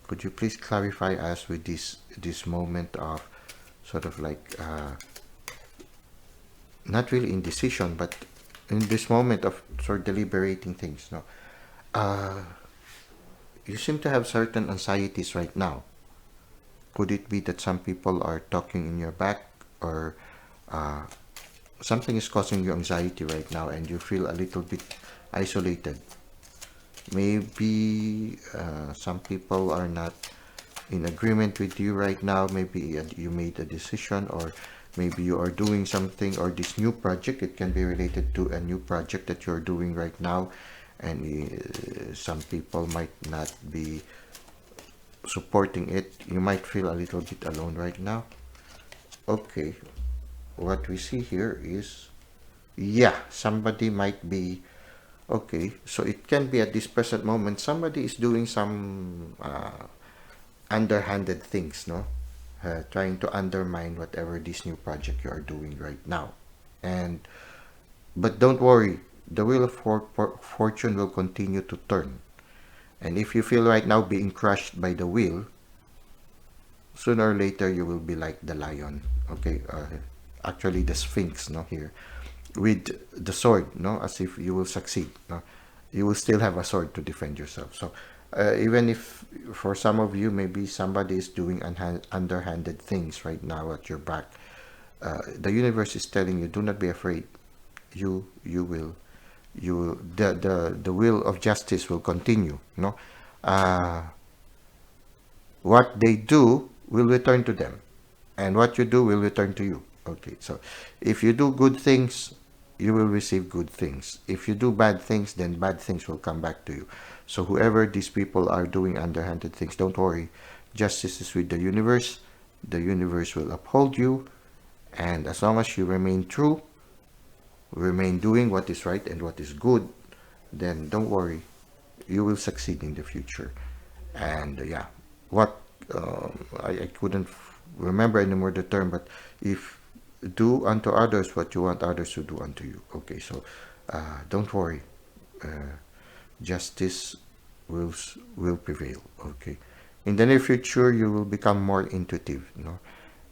Could you please clarify us with this moment of sort of like not really indecision, but in this moment of sort of deliberating things, no? You seem to have certain anxieties right now. Could it be that some people are talking in your back, or something is causing you anxiety right now and you feel a little bit isolated? Maybe some people are not in agreement with you right now. Maybe you made a decision, or maybe you are doing something, or this new project, it can be related to a new project that you're doing right now, and some people might not be supporting it. You might feel a little bit alone right now. Okay, what we see here is, yeah, somebody might be, okay, so it can be at this present moment somebody is doing some underhanded things, no? Trying to undermine whatever this new project you are doing right now. But don't worry, the wheel of fortune will continue to turn. And if you feel right now being crushed by the wheel, sooner or later you will be like the lion, okay? Actually the sphinx, no, here, with the sword, no, as if you will succeed, no? You will still have a sword to defend yourself. So even if for some of you maybe somebody is doing underhanded things right now at your back, the universe is telling you, do not be afraid. The will of justice will continue, no? What they do will return to them, and what you do will return to you. Okay, so if you do good things, you will receive good things. If you do bad things, then bad things will come back to you. So whoever these people are doing underhanded things, don't worry. Justice is with the universe. The universe will uphold you, and as long as you remain true, remain doing what is right and what is good, then don't worry, you will succeed in the future. And yeah, what I couldn't remember anymore the term, but if do unto others what you want others to do unto you. Okay, so don't worry, justice will prevail. Okay, in the near future you will become more intuitive, you know,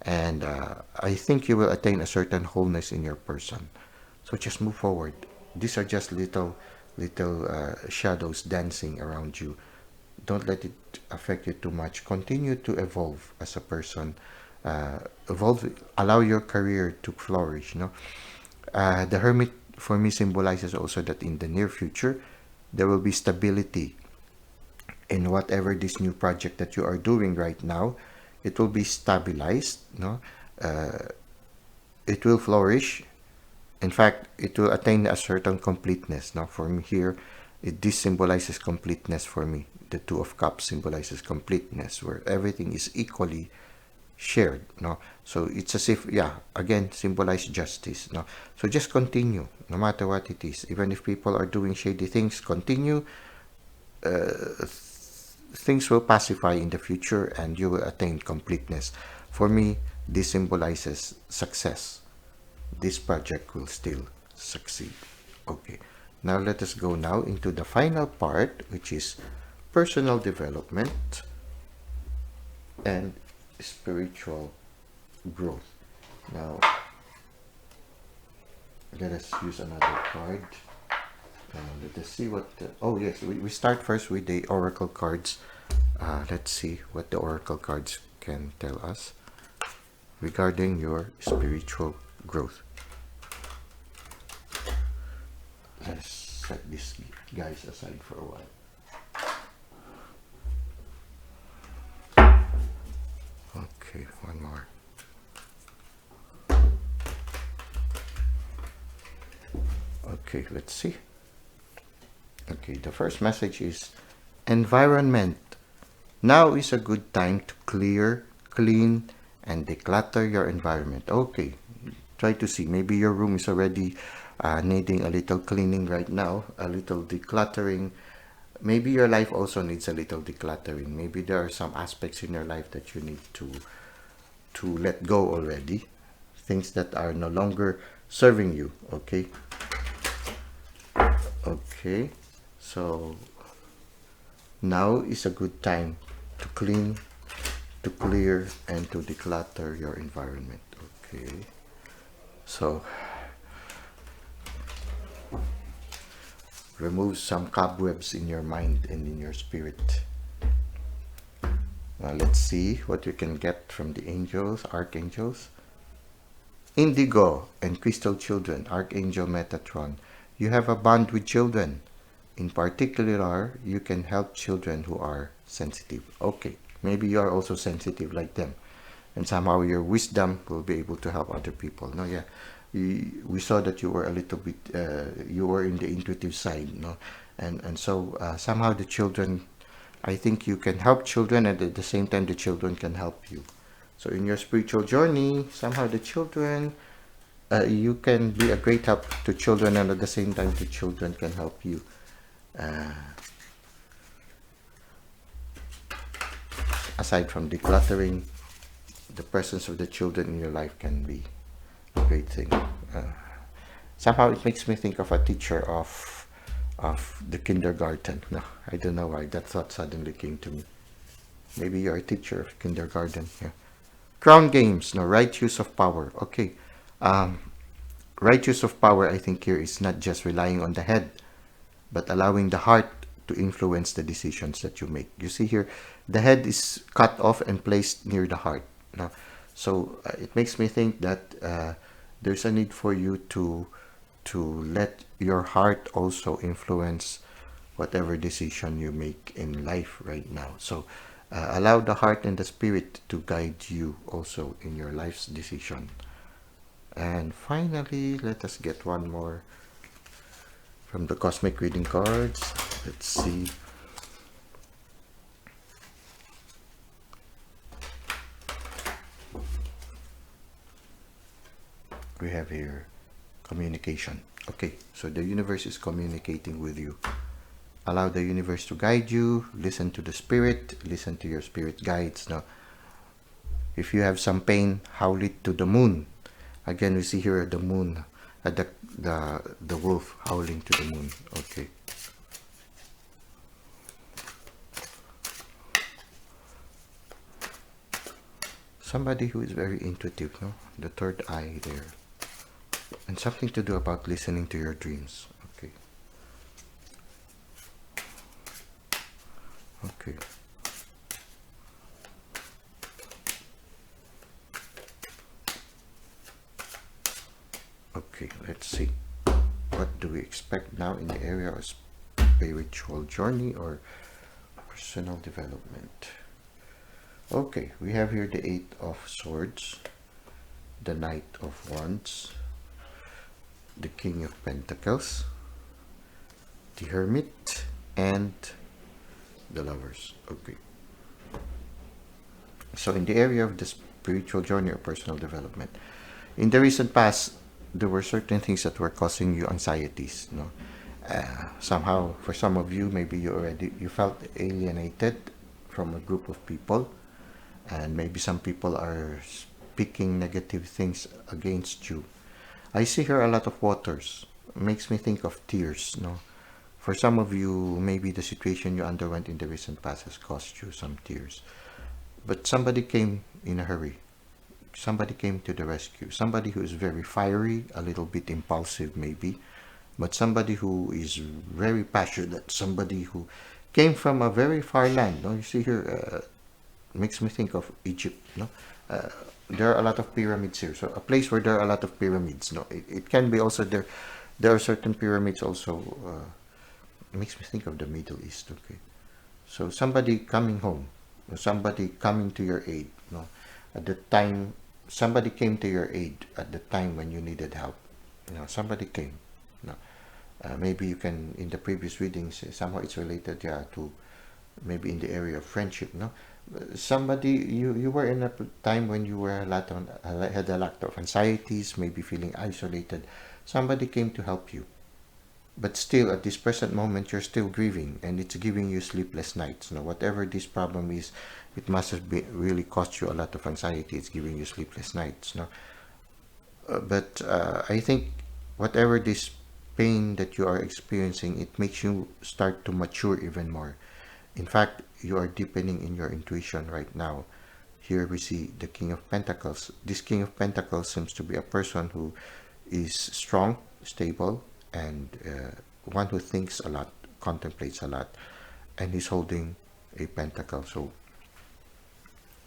and I think you will attain a certain wholeness in your person. So just move forward. These are just little shadows dancing around you. Don't let it affect you too much. Continue to evolve as a person. Evolve. Allow your career to flourish. No, the Hermit for me symbolizes also that in the near future there will be stability in whatever this new project that you are doing right now. It will be stabilized. No, it will flourish. In fact, it will attain a certain completeness. Now, for me here, this symbolizes completeness for me. The Two of Cups symbolizes completeness, where everything is equally shared. No, so it's as if, yeah, again, symbolize justice. No, so just continue, no matter what it is. Even if people are doing shady things, continue. Things will pacify in the future, and you will attain completeness. For me, this symbolizes success. This project will still succeed. Okay, now let us go now into the final part, which is personal development and spiritual growth. Now let us use another card. Let us see what oh yes, we start first with the oracle cards. Let's see what the oracle cards can tell us regarding your spiritual growth. Let's set these guys aside for a while. Okay, one more. Okay, let's see. Okay, the first message is environment. Now is a good time to clear, clean, and declutter your environment. Okay, try to see. Maybe your room is already needing a little cleaning right now, a little decluttering. Maybe your life also needs a little decluttering. Maybe there are some aspects in your life that you need to let go already. Things that are no longer serving you. Okay. Okay. So now is a good time to clean, to clear, and to declutter your environment. Okay. So remove some cobwebs in your mind and in your spirit. Now let's see what we can get from the angels, archangels. Indigo and crystal children, Archangel Metatron. You have a bond with children. In particular, you can help children who are sensitive. Okay, maybe you are also sensitive like them. And somehow your wisdom will be able to help other people. No, yeah. We saw that you were a little bit, you were in the intuitive side, no? And so somehow the children, I think you can help children, and at the same time the children can help you. So in your spiritual journey, somehow the children, you can be a great help to children, and at the same time the children can help you. Aside from decluttering, the presence of the children in your life can be a great thing. Somehow it makes me think of a teacher of the kindergarten. No, I don't know why that thought suddenly came to me. Maybe you're a teacher of kindergarten. Yeah. Crown games. No, right use of power. Okay. Right use of power, I think here is not just relying on the head, but allowing the heart to influence the decisions that you make. You see here, the head is cut off and placed near the heart. Now, so it makes me think that there's a need for you to let your heart also influence whatever decision you make in life right now. So allow the heart and the spirit to guide you also in your life's decision. And finally, let us get one more from the cosmic reading cards. Let's see. We have here communication. Okay, so the universe is communicating with you. Allow the universe to guide you. Listen to the spirit. Listen to your spirit guides. Now, if you have some pain, howl it to the moon. Again, we see here the moon, the wolf howling to the moon. Okay. Somebody who is very intuitive, no? The third eye there. And something to do about listening to your dreams. Okay. Okay. Okay, let's see. What do we expect now in the area of spiritual journey or personal development? Okay, we have here the Eight of Swords, the Knight of Wands, the King of Pentacles, the Hermit, and the Lovers. Okay. So in the area of the spiritual journey or personal development, in the recent past, there were certain things that were causing you anxieties. No, somehow for some of you, maybe you felt alienated from a group of people, and maybe some people are speaking negative things against you. I see here a lot of waters. It makes me think of tears. No, for some of you, maybe the situation you underwent in the recent past has caused you some tears, but somebody came in a hurry. Somebody came to the rescue. Somebody who is very fiery, a little bit impulsive maybe, but somebody who is very passionate. Somebody who came from a very far land. No, you see here, makes me think of Egypt. No, there are a lot of pyramids here. So a place where there are a lot of pyramids. No, it can be also there. There are certain pyramids also. It makes me think of the Middle East. Okay, so somebody coming home, somebody coming to your aid. No, at the time somebody came to your aid at the time when you needed help. Somebody came. Maybe you can, in the previous readings, somehow it's related, yeah, to maybe in the area of friendship. No, somebody you were in a time when you were had a lot of anxieties, maybe feeling isolated. Somebody came to help you. but still at this present moment you're still grieving, and it's giving you sleepless nights. Whatever this problem is, it must have really cost you a lot of anxiety. It's giving you sleepless nights. But I think whatever this pain that you are experiencing, it makes you start to mature even more. In fact, you are deepening in your intuition right now. Here we see the King of Pentacles. This King of Pentacles seems to be a person who is strong, stable, and one who thinks a lot, contemplates a lot, and he's holding a pentacle. So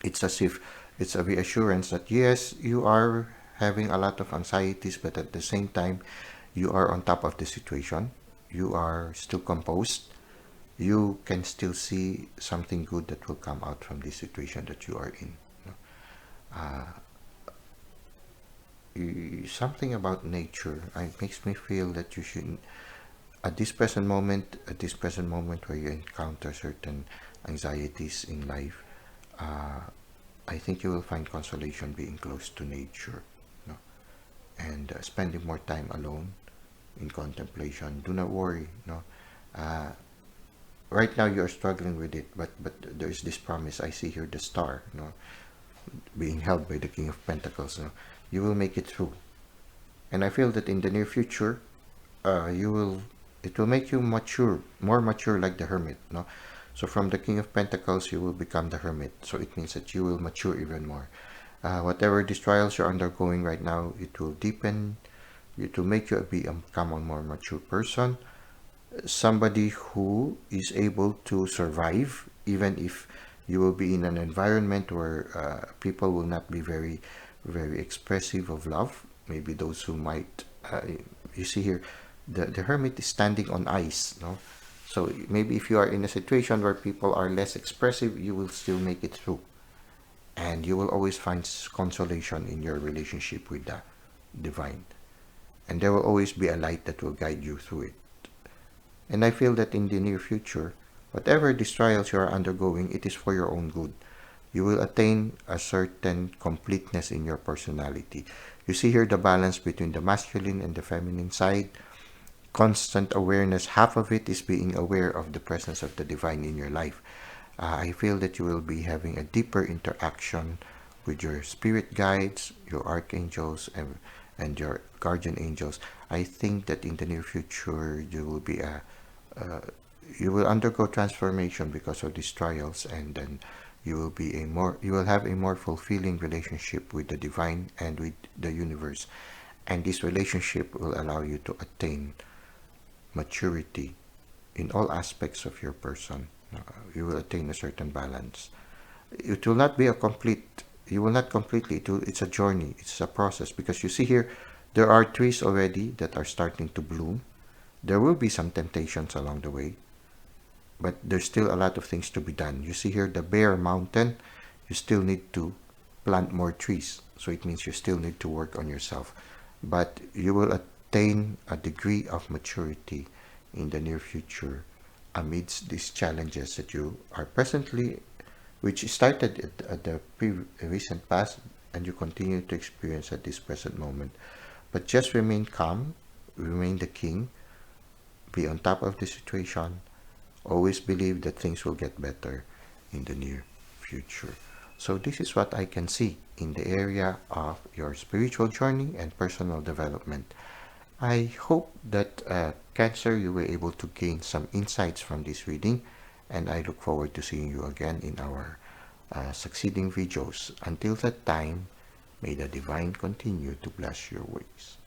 it's as if it's a reassurance that yes, you are having a lot of anxieties, but at the same time, you are on top of the situation. You are still composed. You can still see something good that will come out from this situation that you are in. Something about nature makes me feel that you shouldn't, at this present moment where you encounter certain anxieties in life, I think you will find consolation being close to nature, and spending more time alone in contemplation. Do not worry. Right now you are struggling with it, but there is this promise. I see here the star, being held by the King of Pentacles. You will make it through, and I feel that in the near future, it will make you mature, more mature, like the Hermit. So from the King of Pentacles, you will become the Hermit. So it means that you will mature even more. Whatever these trials you're undergoing right now, it will deepen. It will make you become a more mature person. Somebody who is able to survive, even if you will be in an environment where people will not be very, very expressive of love. Maybe those who might, you see here, the Hermit is standing on ice. So maybe if you are in a situation where people are less expressive, you will still make it through. And you will always find consolation in your relationship with the divine. And there will always be a light that will guide you through it. And I feel that in the near future, whatever these trials you are undergoing, it is for your own good. You will attain a certain completeness in your personality. You see here the balance between the masculine and the feminine side. Constant awareness. Half of it is being aware of the presence of the divine in your life. I feel that you will be having a deeper interaction with your spirit guides, your archangels, and your guardian angels. I think that in the near future you will be you will undergo transformation because of these trials, and then you will have a more fulfilling relationship with the divine and with the universe. And this relationship will allow you to attain maturity in all aspects of your person. You will attain a certain balance. It will not be you will not completely, it's a journey, it's a process, because you see here, there are trees already that are starting to bloom. There will be some temptations along the way, but there's still a lot of things to be done. You see here the bare mountain, you still need to plant more trees. So it means you still need to work on yourself. But you will attain a degree of maturity in the near future amidst these challenges that you are presently, which started at the recent past, and you continue to experience at this present moment. But just remain calm, remain the king, be on top of the situation, always believe that things will get better in the near future. So this is what I can see in the area of your spiritual journey and personal development. I hope that Cancer, you were able to gain some insights from this reading, and I look forward to seeing you again in our succeeding videos. Until that time, may the divine continue to bless your ways.